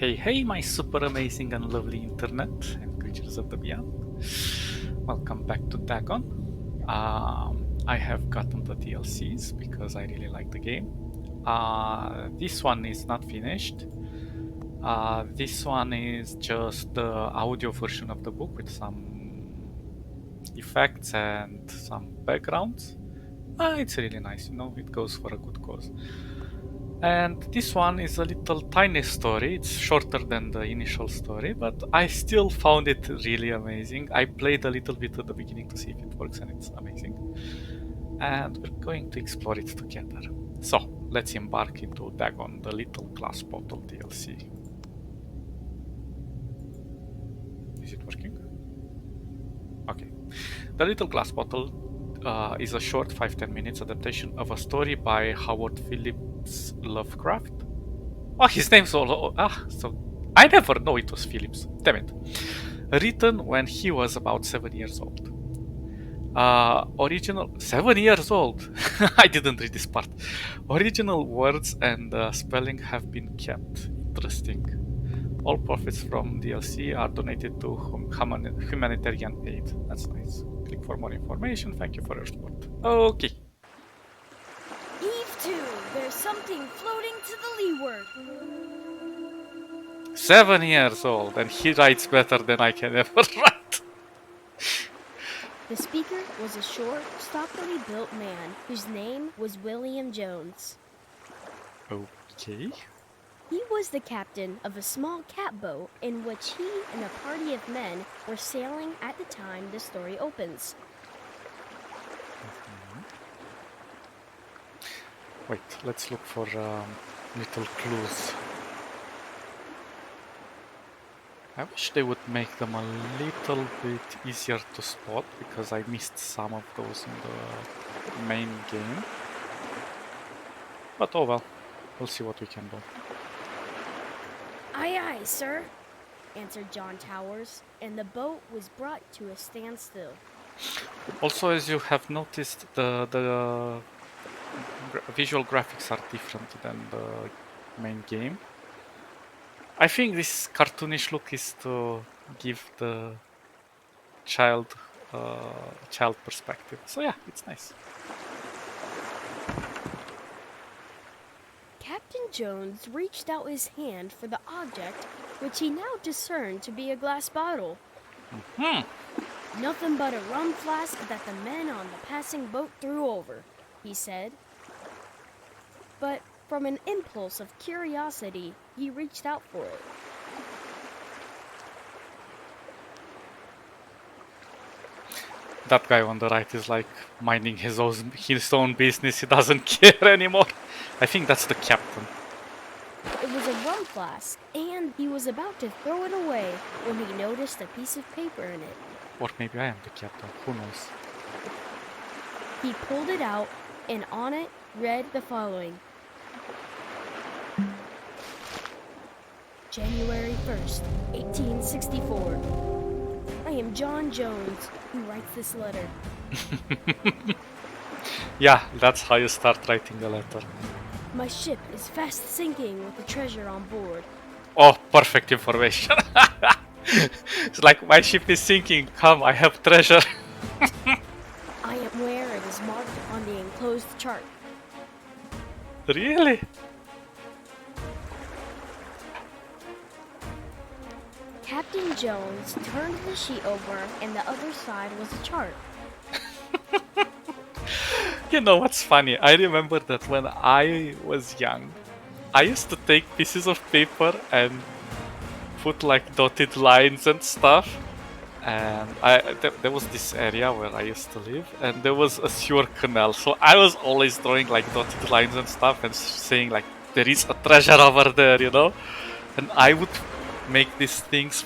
Hey, my super amazing and lovely internet and creatures of the beyond. Welcome back to Dagon. I have gotten the DLCs because I really like the game. This one is not finished. This one is just the audio version of the book with some effects and some backgrounds. It's really nice, it goes for a good cause. And this one is a little tiny story. It's shorter than the initial story, but I still found it really amazing. I played a little bit at the beginning to see if it works, and it's amazing. And we're going to explore it together. So, let's embark into Dagon, the Little Glass Bottle DLC. Is it working? Okay. The Little Glass Bottle is a short 5-10 minutes adaptation of a story by Howard Phillips Lovecraft. Oh, his name's all. So I never know it was Phillips. Damn it. Written when he was about 7 years old. Original 7 years old. I didn't read this part. Original words and spelling have been kept. Interesting. All profits from DLC are donated to humanitarian aid. That's nice. Click for more information. Thank you for your support. Okay. Heave to! There's something floating to the leeward. 7 years old, and he writes better than I can ever write. The speaker was a short, stockily built man whose name was William Jones. Okay. He was the captain of a small catboat in which he and a party of men were sailing at the time the story opens. Wait, let's look for little clues. I wish they would make them a little bit easier to spot, because I missed some of those in the main game. But oh well, we'll see what we can do. Aye, aye, sir, answered John Towers, and the boat was brought to a standstill. Also, as you have noticed, the visual graphics are different than the main game. I think this cartoonish look is to give the child perspective. So yeah, it's nice. Captain Jones reached out his hand for the object, which he now discerned to be a glass bottle. Nothing but a rum flask that the men on the passing boat threw over, he said. But from an impulse of curiosity, he reached out for it. That guy on the right is like minding his own business. He doesn't care anymore. I think that's the captain. It was a rum flask, and he was about to throw it away when he noticed a piece of paper in it. Or maybe I am the captain. Who knows? He pulled it out, and on it read the following. January 1st, 1864. I am John Jones, who writes this letter. Yeah, that's how you start writing a letter. My ship is fast sinking with the treasure on board. Oh, perfect information. It's like, my ship is sinking. Come, I have treasure. I am where it is marked on the enclosed chart. Really? Captain Jones turned the sheet over, and the other side was a chart. You know what's funny? I remember that when I was young, I used to take pieces of paper and put like dotted lines and stuff. And there was this area where I used to live, and there was a sewer canal. So I was always drawing like dotted lines and stuff and saying like, there is a treasure over there, And I would make these things.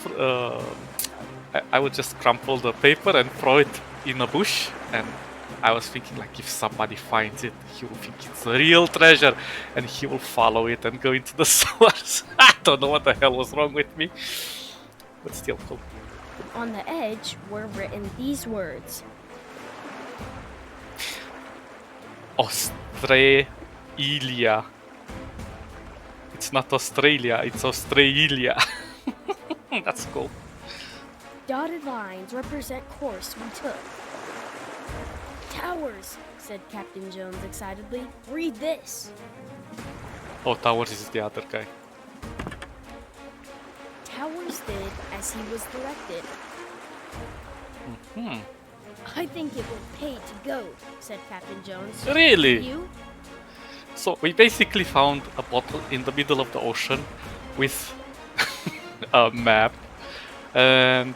I would just crumple the paper and throw it in a bush, and I was thinking like, if somebody finds it, he will think it's a real treasure, and he will follow it and go into the sewers. I don't know what the hell was wrong with me, but still cool. On the edge were written these words. Australia. It's not Australia, it's Australia. That's cool. Dotted lines represent course we took. Towers, said Captain Jones excitedly. Read this. Oh, Towers is the other guy. Towers did as he was directed. Hmm. I think it would pay to go, said Captain Jones. Really? You? So we basically found a bottle in the middle of the ocean with a map, and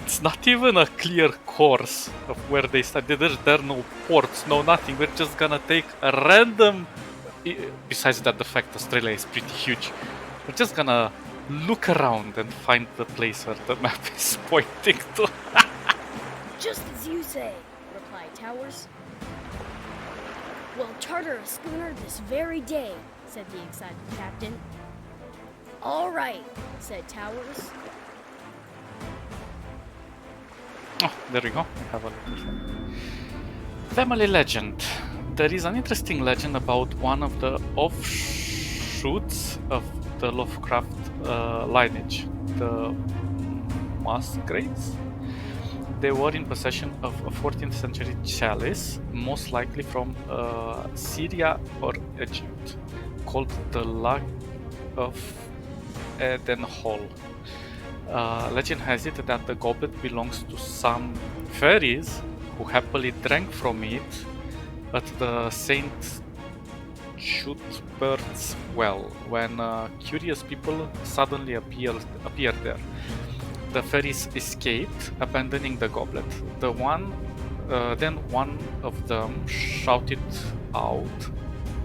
it's not even a clear course of where they started. There are no ports, no nothing. We're just gonna take a random. Besides that, the fact Australia is pretty huge, we're just gonna look around and find the place where the map is pointing to. Just as you say, replied Towers. We'll charter a schooner this very day, said the excited captain. All right, said Towers. Oh, there we go. We have a little family legend. There is an interesting legend about one of the offshoots of the Lovecraft lineage, the Musgraves. They were in possession of a 14th century chalice, most likely from Syria or Egypt, called the Lug of Edenhall. Legend has it that the goblet belongs to some fairies who happily drank from it at the Saint Cuthbert's well, when curious people suddenly appeared there. The fairies escaped, abandoning the goblet. Then one of them shouted out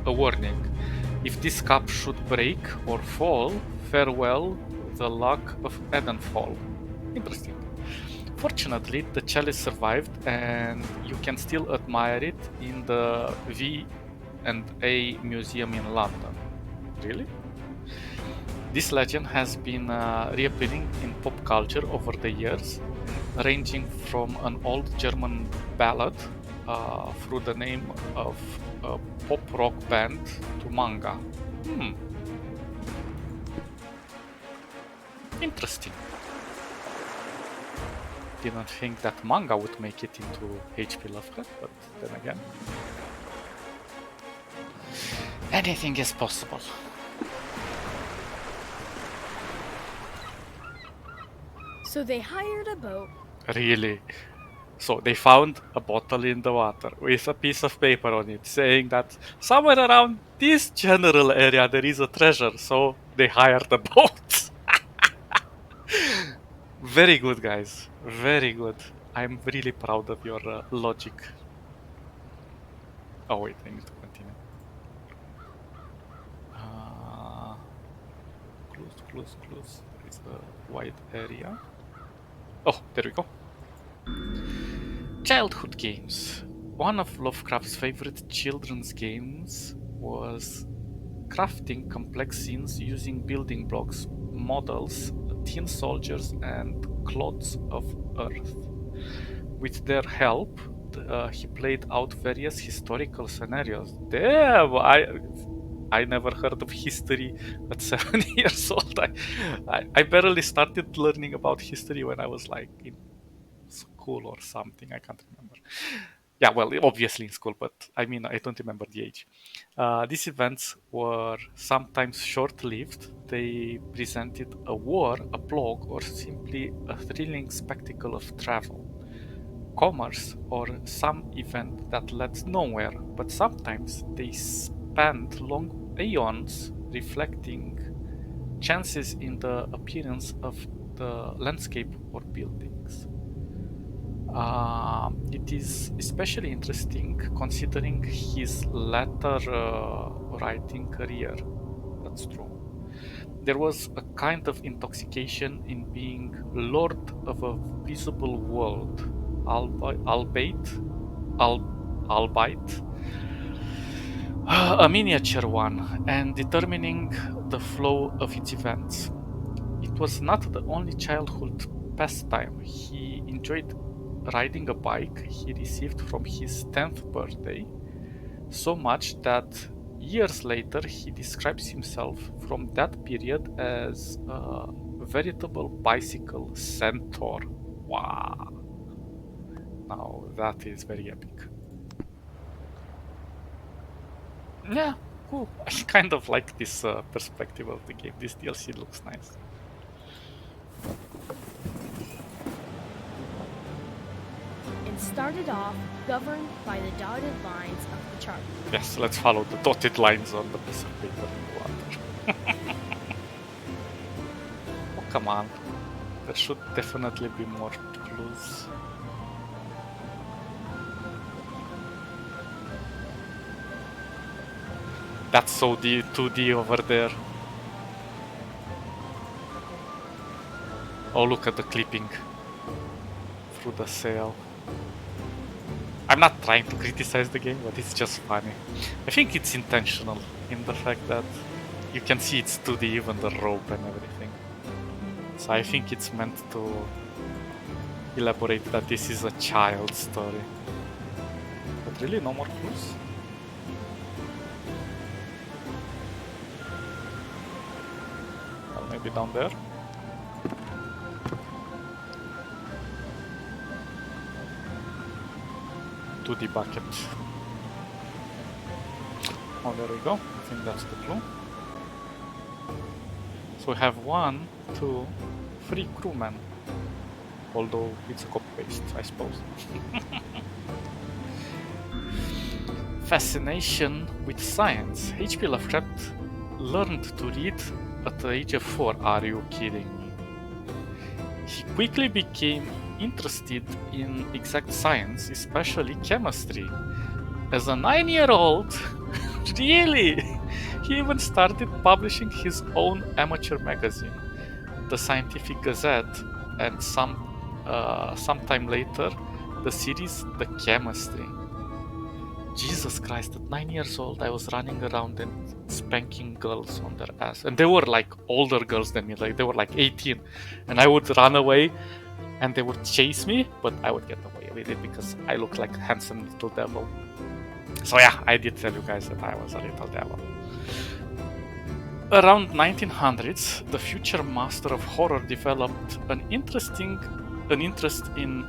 a warning: "If this cup should break or fall, farewell, the luck of Edenfall." Interesting. Fortunately, the chalice survived, and you can still admire it in the V&A Museum in London. Really? This legend has been reappearing in pop culture over the years, ranging from an old German ballad through the name of a pop rock band to manga. Interesting. Didn't think that manga would make it into H.P. Lovecraft, but then again, anything is possible. So they hired a boat. Really? So they found a bottle in the water with a piece of paper on it saying that somewhere around this general area there is a treasure, so they hired a boat. Very good, guys. Very good. I'm really proud of your logic. Oh wait, I need to continue. Close. There is a wide area. Oh, there we go. Childhood games. One of Lovecraft's favorite children's games was crafting complex scenes using building blocks, models, tin soldiers, and clods of earth. With their help, he played out various historical scenarios. Damn, I never heard of history at 7 years old. I barely started learning about history when I was like in school or something. I can't remember. Yeah, well, obviously in school, but I mean, I don't remember the age. These events were sometimes short-lived. They presented a war, a plague, or simply a thrilling spectacle of travel, commerce, or some event that led nowhere, but sometimes they spanned long eons, reflecting chances in the appearance of the landscape or buildings. It is especially interesting considering his latter writing career. That's true. There was a kind of intoxication in being lord of a visible world, albeit a miniature one, and determining the flow of its events. It was not the only childhood pastime. He enjoyed riding a bike he received from his 10th birthday, so much that Years later, he describes himself from that period as a veritable bicycle centaur. Wow! Now that is very epic. Yeah, cool. I kind of like this perspective of the game. This DLC looks nice. And started off governed by the dotted lines of the chart. Yes, let's follow the dotted lines on the piece of paper in the water. Oh, come on. There should definitely be more clues. That's so 2D over there. Oh, look at the clipping through the sail. I'm not trying to criticize the game, but it's just funny. I think it's intentional in the fact that you can see it's 2D, even the rope and everything. So I think it's meant to elaborate that this is a child's story. But really, no more clues? Well, maybe down there? To the bucket. Oh, there we go. I think that's the clue. So we have 1, 2, 3 crewmen. Although it's a copy-paste, I suppose. Fascination with science. H.P. Lovecraft learned to read at the age of 4. Are you kidding me? He quickly became interested in exact science, especially chemistry. As a 9-year-old, really, he even started publishing his own amateur magazine, the Scientific Gazette, and sometime later, the series The Chemistry. Jesus Christ, at 9 years old, I was running around and spanking girls on their ass. And they were like older girls than me, like they were like 18. And I would run away and they would chase me, but I would get away with it because I look like a handsome little devil. So yeah, I did tell you guys that I was a little devil. Around 1900s, the future master of horror developed an interest in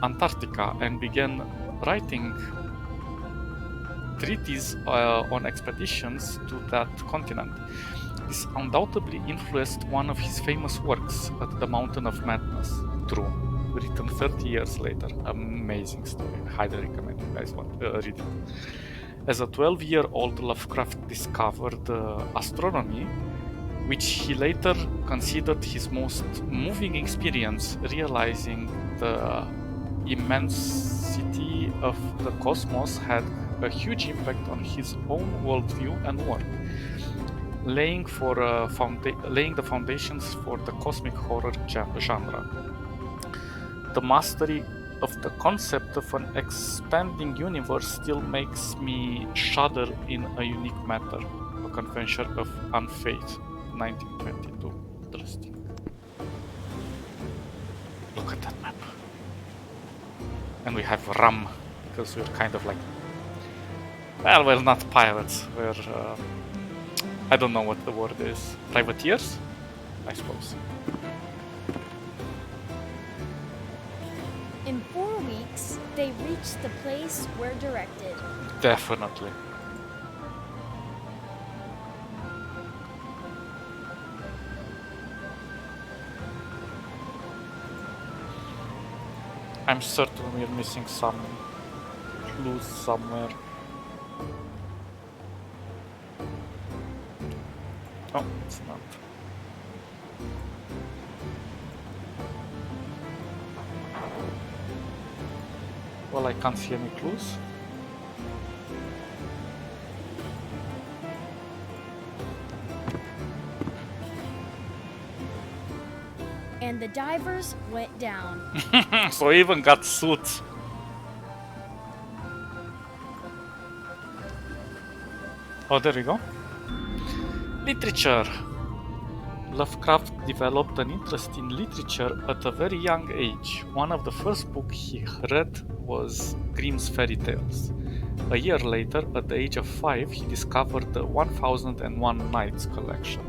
Antarctica and began writing treatises on expeditions to that continent. This undoubtedly influenced one of his famous works, At the Mountain of Madness. True. Written 30 years later. Amazing story. I highly recommend you guys read it. As a 12-year-old, Lovecraft discovered astronomy, which he later considered his most moving experience, realizing the immensity of the cosmos had a huge impact on his own worldview and work, laying the foundations for the cosmic horror genre. The mastery of the concept of an expanding universe still makes me shudder in a unique manner. A Confession of Unfaith, 1922. Interesting. Look at that map. And we have rum, because we're kind of like... Well, we're not pirates, we're... I don't know what the word is. Privateers? I suppose. In 4 weeks, they reached the place where directed. Definitely. I'm certain we're missing some clues somewhere. Oh, it's not. Well, I can't see any clues. And the divers went down. So he even got suits. Oh, there we go. Literature. Lovecraft developed an interest in literature at a very young age. One of the first books he read was Grimm's fairy tales. A year later, at the age of 5, he discovered the 1001 Nights collection.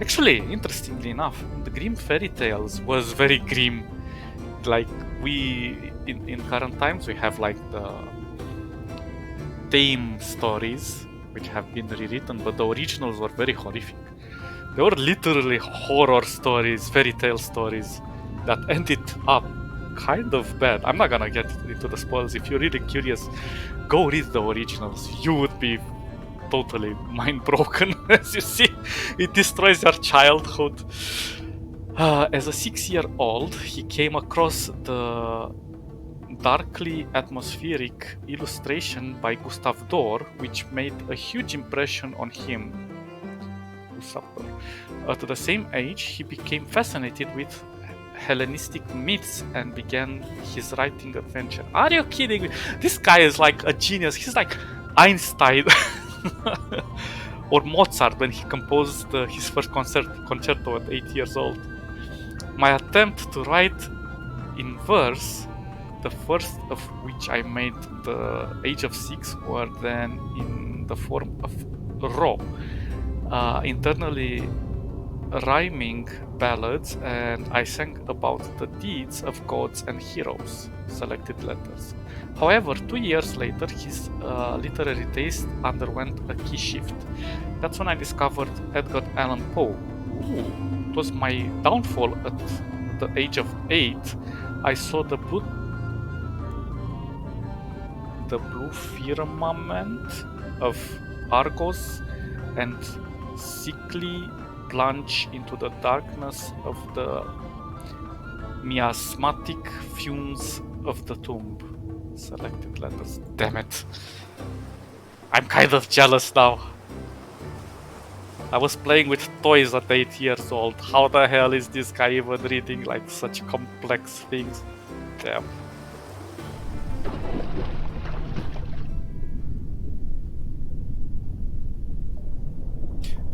Actually, interestingly enough, the Grimm fairy tales was very grim. Like we in current times, we have like the tame stories which have been rewritten, but the originals were very horrific. They were literally horror stories, fairy tale stories that ended up kind of bad. I'm not gonna get into the spoils. If you're really curious, go read the originals. You would be totally mind broken. As you see, it destroys your childhood. As a 6-year-old, he came across the darkly atmospheric illustration by Gustav Dor, which made a huge impression on him. At the same age, he became fascinated with Hellenistic myths and began his writing adventure. Are you kidding me? This guy is like a genius. He's like Einstein or Mozart when he composed his first concerto at 8 years old. My attempt to write in verse, the first of which I made the age of 6, were then in the form of raw, internally rhyming ballads, and I sang about the deeds of gods and heroes, selected letters. However, 2 years later, his literary taste underwent a key shift. That's when I discovered Edgar Allan Poe. It was my downfall at the age of 8. I saw the blue firmament of Argos and sickly plunge into the darkness of the miasmatic fumes of the tomb. Selected letters. Damn it. I'm kind of jealous now. I was playing with toys at 8 years old. How the hell is this guy even reading like such complex things? Damn.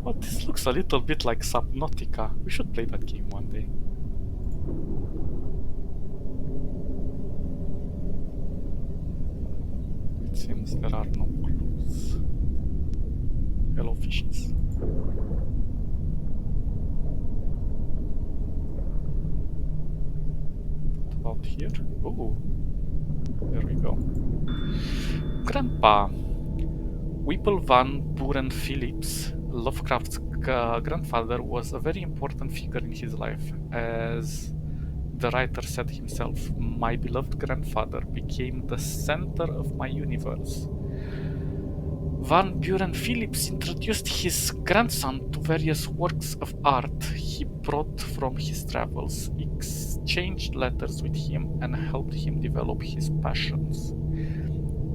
Oh, this looks a little bit like Subnautica. We should play that game one day. It seems there are no clues. Hello, fishes. What about here? Oh, there we go. Grandpa. Whipple van Buren Phillips, Lovecraft's grandfather, was a very important figure in his life. As the writer said himself, "My beloved grandfather became the center of my universe." Van Buren Phillips introduced his grandson to various works of art he brought from his travels, exchanged letters with him, and helped him develop his passions.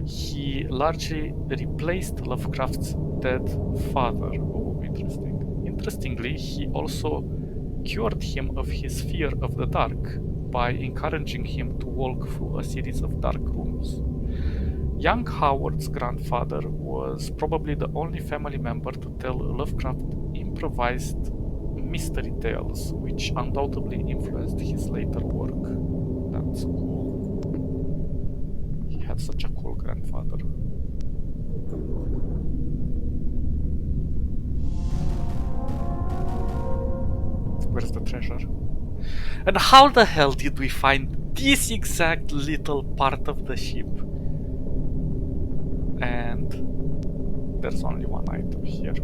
He largely replaced Lovecraft's dead father. Oh, interesting. Interestingly, he also cured him of his fear of the dark by encouraging him to walk through a series of dark rooms. Young Howard's grandfather was probably the only family member to tell Lovecraft improvised mystery tales, which undoubtedly influenced his later work. That's cool. He had such a cool grandfather. Where's the treasure? And how the hell did we find this exact little part of the ship? And there's only one item here.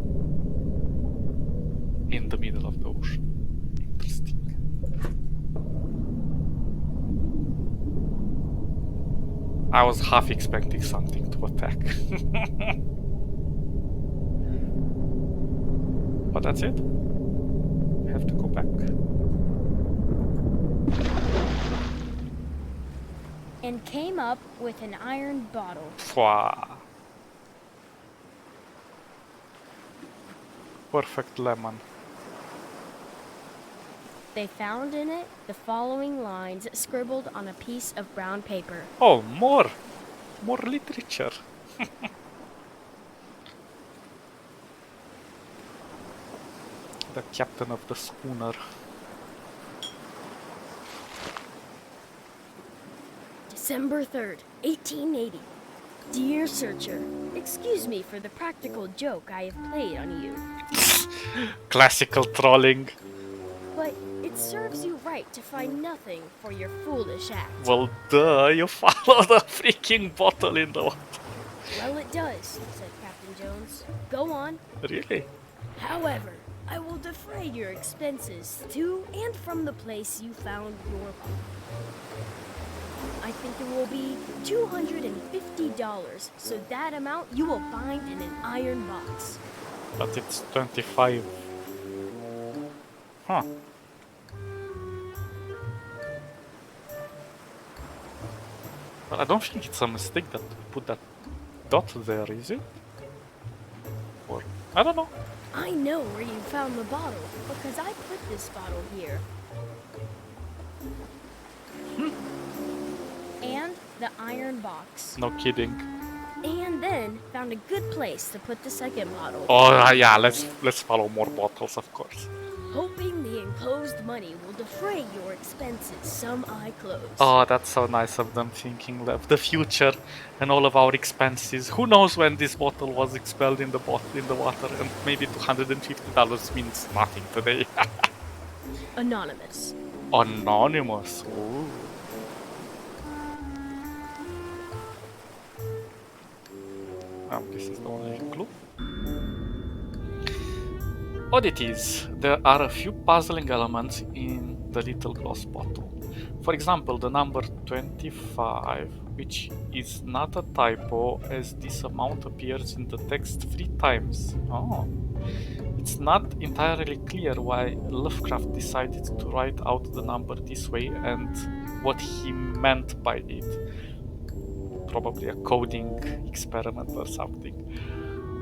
In the middle of the ocean. Interesting. I was half expecting something to attack. But that's it. I have to go back. And came up with an iron bottle. Wow. Perfect lemon. They found in it the following lines scribbled on a piece of brown paper. Oh, more literature. The captain of the schooner. December 3rd, 1880. Dear Searcher, excuse me for the practical joke I have played on you, Classical trolling. but it serves you right to find nothing for your foolish act. Well, duh, you followed a freaking bottle in the water. Well, it does, said Captain Jones. Go on. Really? However, I will defray your expenses to and from the place you found your bottle. I think it will be $250, so that amount you will find in an iron box. But it's 25. Huh. But I don't think it's a mistake that we put that dot there, is it? Or, I don't know. I know where you found the bottle because I put this bottle here. And the iron box. No kidding. And then found a good place to put the second bottle. Oh, yeah, let's follow more bottles, of course. Hoping the enclosed money will defray your expenses, some I close. Oh, that's so nice of them thinking of the future and all of our expenses. Who knows when this bottle was expelled in the water, and maybe $250 means nothing today. Anonymous. Anonymous. Ooh. This is the only clue. Oddities. There are a few puzzling elements in the little glass bottle. For example, the number 25, which is not a typo as this amount appears in the text 3 times. Oh. It's not entirely clear why Lovecraft decided to write out the number this way and what he meant by it. Probably a coding experiment or something.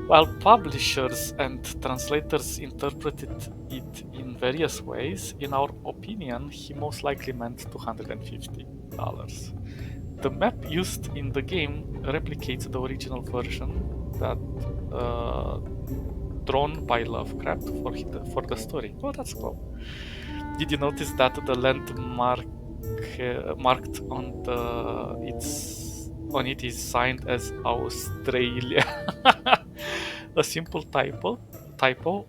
While publishers and translators interpreted it in various ways, in our opinion, he most likely meant $250. The map used in the game replicates the original version that drawn by Lovecraft for the story. Oh, that's cool. Did you notice that the landmark marked on it is signed as Australia? A simple typo,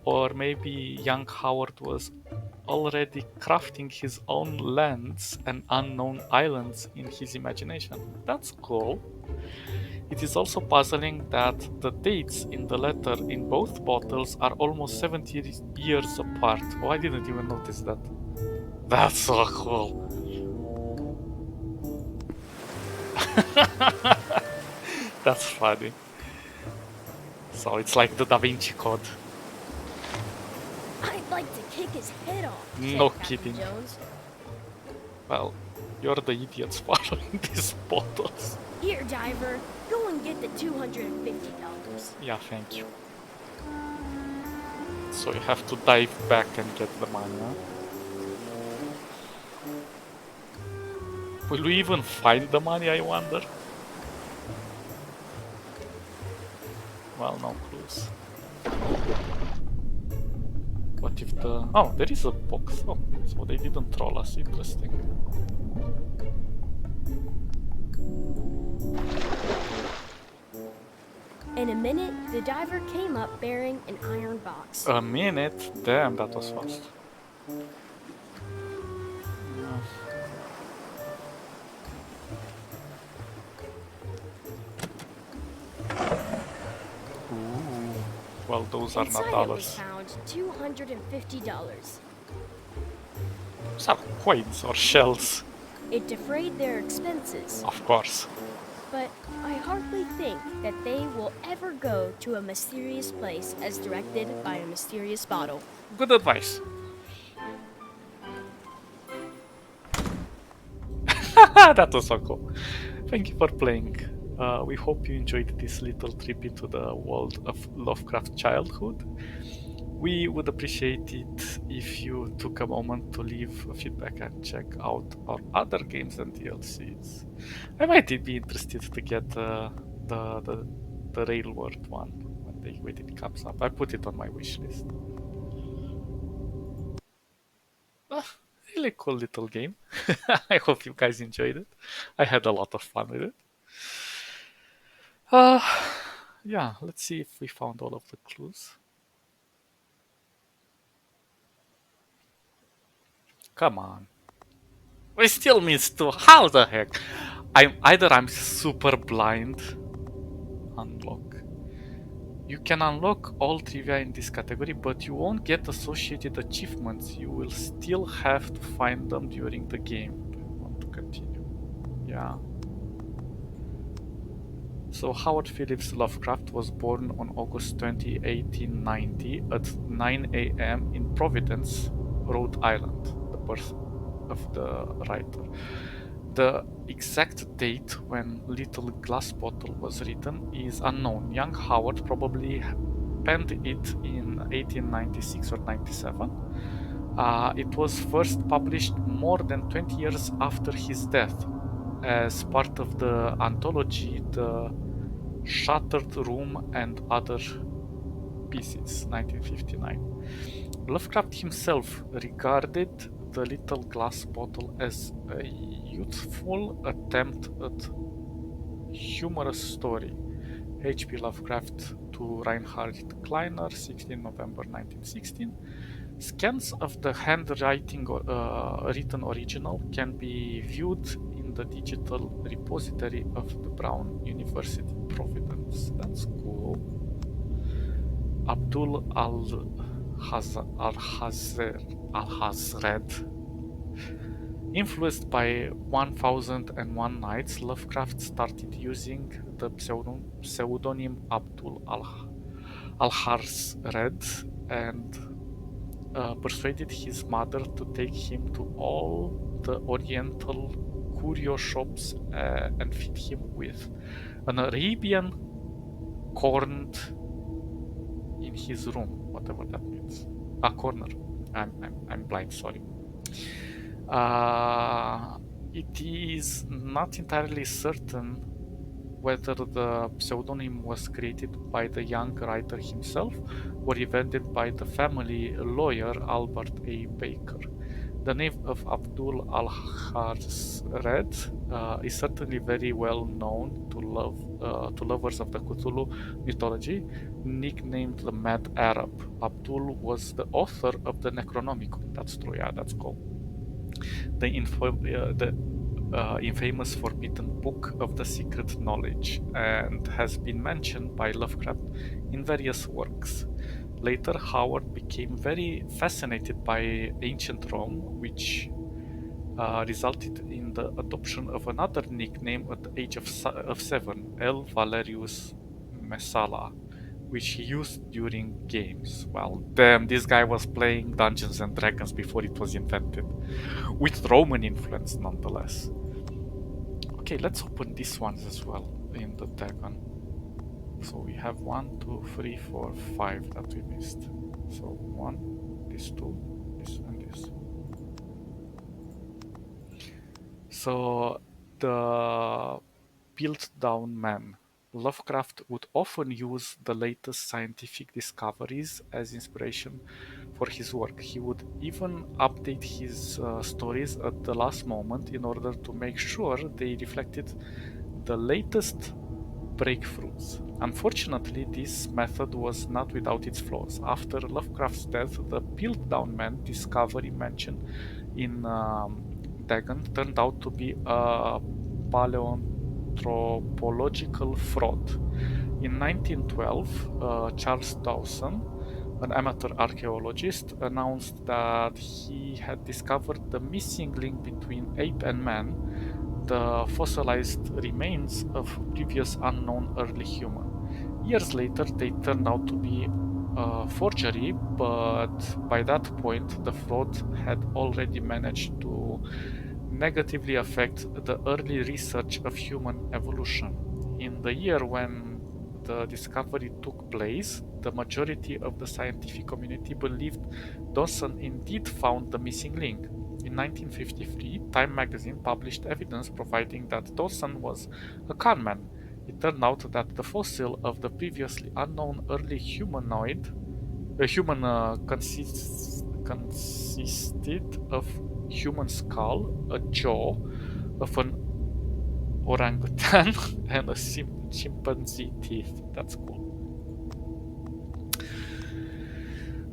or maybe young Howard was already crafting his own lands and unknown islands in his imagination. That's cool. It is also puzzling that the dates in the letter in both bottles are almost 70 years apart. Oh, I didn't even notice that. That's so cool. That's funny. So it's like the Da Vinci Code. I'd like to kick his head off, said No Captain kidding. Jones. Well, you're the idiots following these bottles. Here, diver, go and get the $250. Yeah, thank you. So you have to dive back and get the money, huh? Will we even find the money, I wonder? Well, no clues. What if the... Oh, there is a box. Oh, so they didn't troll us. Interesting. In a minute, the diver came up bearing an iron box. A minute? Damn, that was fast. Ooh. Well, those are not Inside it was dollars. found $250. Those are coins or shells, It defrayed their expenses, of course. but I hardly think that they will ever go to a mysterious place as directed by a mysterious bottle. Good advice. That was so cool. Thank you for playing. We hope you enjoyed this little trip into the world of Lovecraft childhood. We would appreciate it if you took a moment to leave a feedback and check out our other games and DLCs. I might be interested to get the Railworld one when it comes up. I put it on my wish list. Really cool little game. I hope you guys enjoyed it. I had a lot of fun with it. Uh, yeah, let's see if we found all of the clues. Come on. We still missed two. How the heck? I'm super blind. Unlock. You can unlock all trivia in this category, but you won't get associated achievements. You will still have to find them during the game. Do you want to continue? Yeah. So Howard Phillips Lovecraft was born on August 20, 1890 at 9 a.m. in Providence, Rhode Island, the birth of the writer. The exact date when Little Glass Bottle was written is unknown. Young Howard probably penned it in 1896 or 97. It was first published more than 20 years after his death as part of the anthology The Shattered Room and Other Pieces, 1959. Lovecraft himself regarded The Little Glass Bottle as a youthful attempt at humorous story. H.P. Lovecraft to Reinhard Kleiner, 16 November 1916. Scans of the handwriting written original can be viewed in the digital repository of the Brown University, Providence. That's cool. Abdul al-Hazred. Influenced by 1001 Nights, Lovecraft started using the pseudonym Abdul al-Hazred and persuaded his mother to take him to all the Oriental curio shops and feed him with an Arabian corned in his room, whatever that means. A corner. I'm blind. Sorry. It is not entirely certain whether the pseudonym was created by the young writer himself or invented by the family lawyer Albert A. Baker. The name of Abdul al-Hazred is certainly very well known to lovers of the Cthulhu mythology. Nicknamed the Mad Arab, Abdul was the author of the Necronomicon. That's true, yeah, that's cool. The infamous Forbidden Book of the Secret Knowledge, and has been mentioned by Lovecraft in various works. Later, Howard became very fascinated by ancient Rome, which resulted in the adoption of another nickname at the age of 7, L. Valerius Messala, which he used during games. Well, damn, this guy was playing Dungeons and Dragons before it was invented, with Roman influence nonetheless. Okay, let's open these ones as well in the Dagon. So we have 1, 2, 3, 4, 5 that we missed. So 1, this 2, this and this. So the Piltdown Man. Lovecraft would often use the latest scientific discoveries as inspiration for his work. He would even update his stories at the last moment in order to make sure they reflected the latest breakthroughs. Unfortunately, this method was not without its flaws. After Lovecraft's death, the Piltdown Man discovery mentioned in Dagon turned out to be a paleoanthropological fraud. In 1912, Charles Dawson, an amateur archaeologist, announced that he had discovered the missing link between ape and man, the fossilized remains of previous unknown early human. Years later, they turned out to be a forgery, but by that point, the fraud had already managed to negatively affect the early research of human evolution. In the year when the discovery took place, the majority of the scientific community believed Dawson indeed found the missing link. In 1953, Time magazine published evidence providing that Dawson was a conman. It turned out that the fossil of the previously unknown early humanoid, consisted of human skull, a jaw of an orangutan and a chimpanzee teeth. That's cool.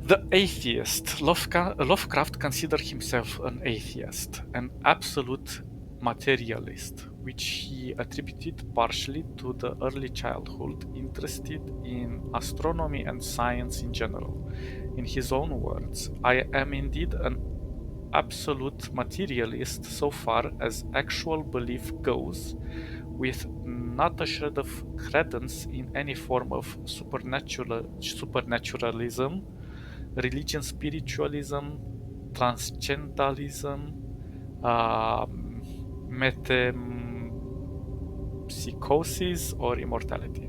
The atheist. Lovecraft considered himself an atheist, an absolute materialist, which he attributed partially to the early childhood interested in astronomy and science in general. In his own words, I am indeed an absolute materialist so far as actual belief goes, with not a shred of credence in any form of supernaturalism, religion, spiritualism, transcendentalism, metempsychosis, or immortality.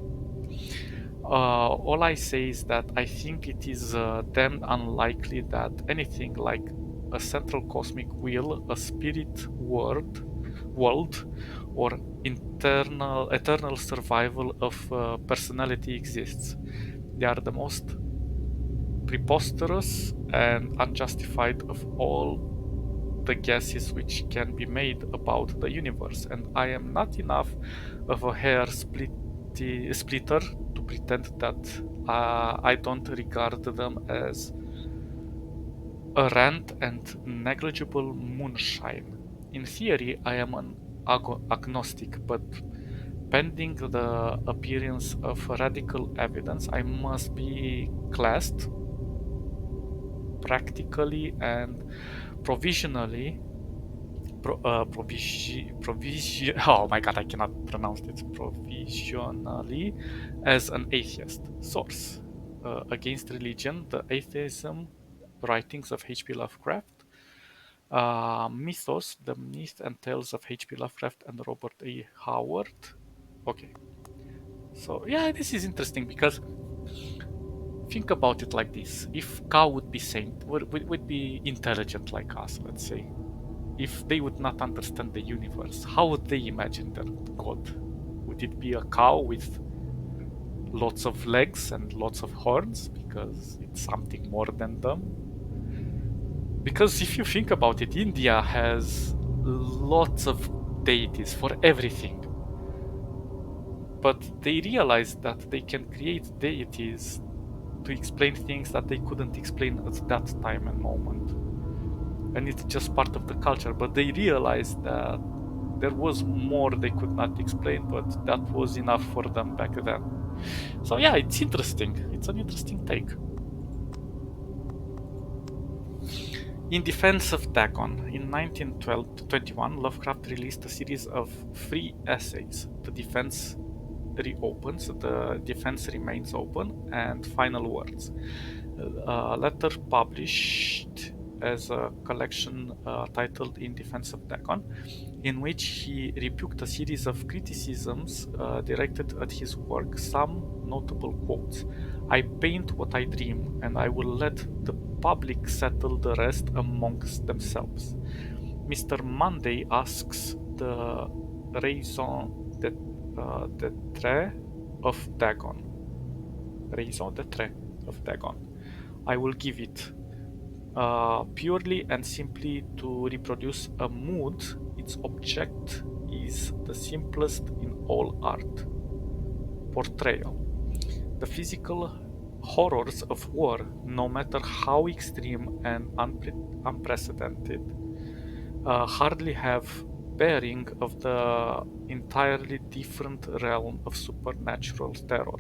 All I say is that I think it is damned unlikely that anything like a central cosmic will, a spirit world, or eternal survival of personality exists. They are the most preposterous and unjustified of all the guesses which can be made about the universe, and I am not enough of a splitter to pretend that I don't regard them as errant and negligible moonshine. In theory, I am an agnostic, but pending the appearance of radical evidence, I must be classed practically and provisionally oh my god, I cannot pronounce it, provisionally, as an atheist. Source: Against Religion, the Atheism Writings of H.P. Lovecraft. Mythos, the Myth and Tales of H.P. Lovecraft and Robert A. Howard. Okay, so yeah, this is interesting because think about it like this: if cow would be would be intelligent like us, let's say, if they would not understand the universe, how would they imagine their god? Would it be a cow with lots of legs and lots of horns because it's something more than them? Because if you think about it, India has lots of deities for everything. But they realized that they can create deities to explain things that they couldn't explain at that time and moment. And it's just part of the culture, but they realized that there was more they could not explain, but that was enough for them back then. So yeah, it's interesting. It's an interesting take. In defense of Dagon, in 1921, Lovecraft released a series of 3 essays. The defense reopens, the defense remains open, and final words. Later published as a collection titled In Defense of Dagon, in which he rebuked a series of criticisms directed at his work. Some notable quotes: I paint what I dream, and I will let the public settle the rest amongst themselves. Mr. Monday asks the raison d'etre of Dagon. Raison d'etre of Dagon. I will give it purely and simply to reproduce a mood. Its object is the simplest in all art: portrayal. The physical horrors of war, no matter how extreme and unprecedented, hardly have bearing of the entirely different realm of supernatural terror.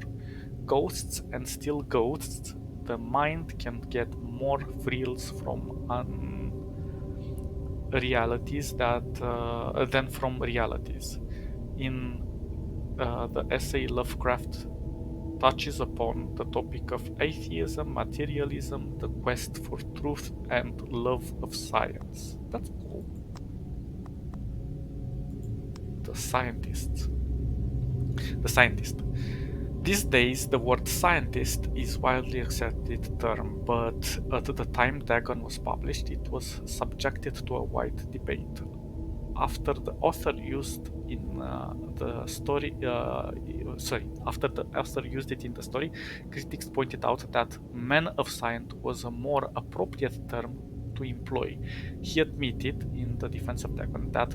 Ghosts and still ghosts, the mind can get more thrills from unrealities than from realities. In the essay, Lovecraft touches upon the topic of atheism, materialism, the quest for truth, and love of science. That's cool. The scientist. These days, the word scientist is widely accepted term, but at the time Dagon was published, it was subjected to a wide debate. After the author used after the author used it in the story, critics pointed out that man of science was a more appropriate term to employ. He admitted in the defense of Dagon that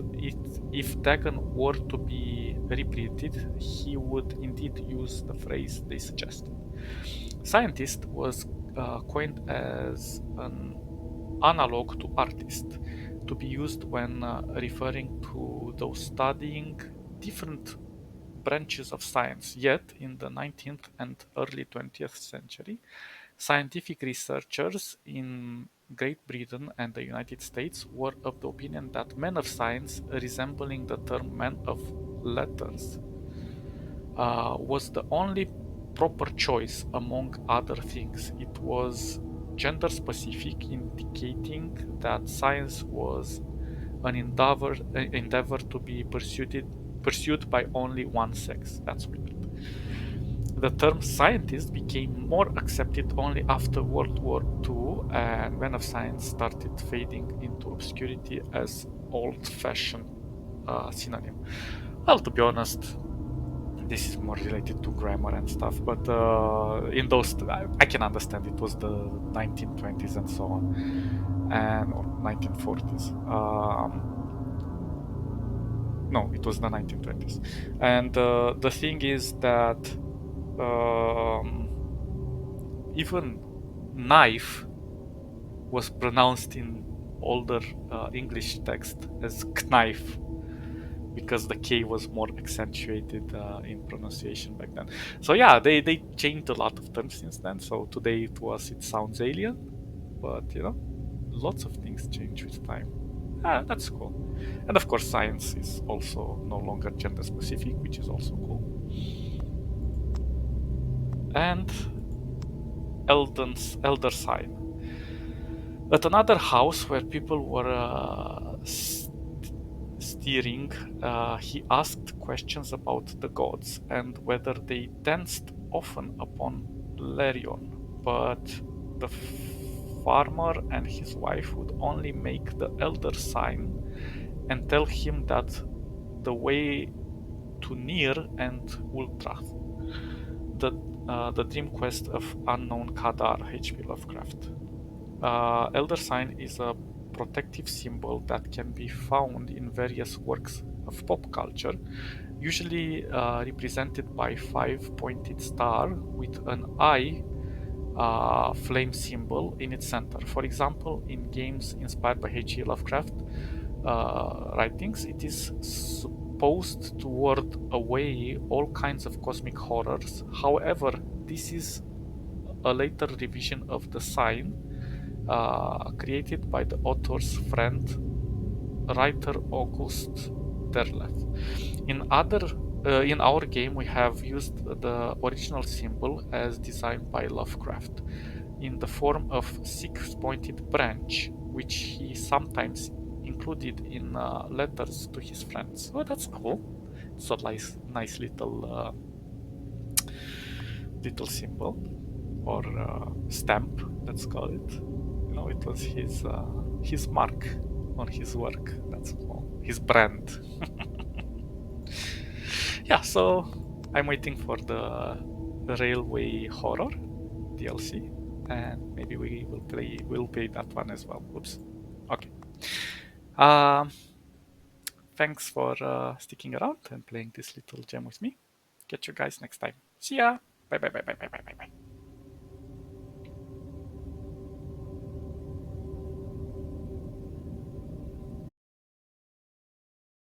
if Dagon were to be repeated, he would indeed use the phrase they suggested. Scientist was coined as an analog to artist, to be used when referring to those studying different branches of science. Yet, in the 19th and early 20th century, scientific researchers in Great Britain and the United States were of the opinion that men of science, resembling the term men of letters, was the only proper choice among other things. It was gender specific, indicating that science was an endeavor to be pursued by only one sex. That's weird. The term scientist became more accepted only after World War II, and men of science started fading into obscurity as old-fashioned synonym. Well, to be honest, this is more related to grammar and stuff, but in those, I can understand it was the 1920s and so on, and or 1940s. No, it was the 1920s, and the thing is that um, even knife was pronounced in older English text as knife because the K was more accentuated in pronunciation back then. So yeah, they changed a lot of terms since then. So today to us it sounds alien, but lots of things change with time. Ah, that's cool. And of course, science is also no longer gender specific, which is also cool. And elder sign. At another house where people were steering, he asked questions about the gods and whether they danced often upon Lerion. But the farmer and his wife would only make the elder sign and tell him that the way to Nir and Ultrath, the dream quest of unknown Kadar, H.P. Lovecraft. Elder sign is a protective symbol that can be found in various works of pop culture, usually represented by five-pointed star with an eye flame symbol in its center. For example, in games inspired by H.P. Lovecraft writings, it is supposed to ward away all kinds of cosmic horrors. However, this is a later revision of the sign created by the author's friend, writer August Derleth. In our game, we have used the original symbol as designed by Lovecraft in the form of six-pointed branch, which he sometimes included in letters to his friends. Oh, that's cool! It's a nice little symbol or stamp. Let's call it. It was his mark on his work. That's cool. His brand. Yeah. So I'm waiting for the Railway Horror DLC, and maybe we'll play that one as well. Oops. Okay. Um, Thanks for sticking around and playing this little gem with me. Catch you guys next time. See ya. Bye bye bye bye bye bye bye bye.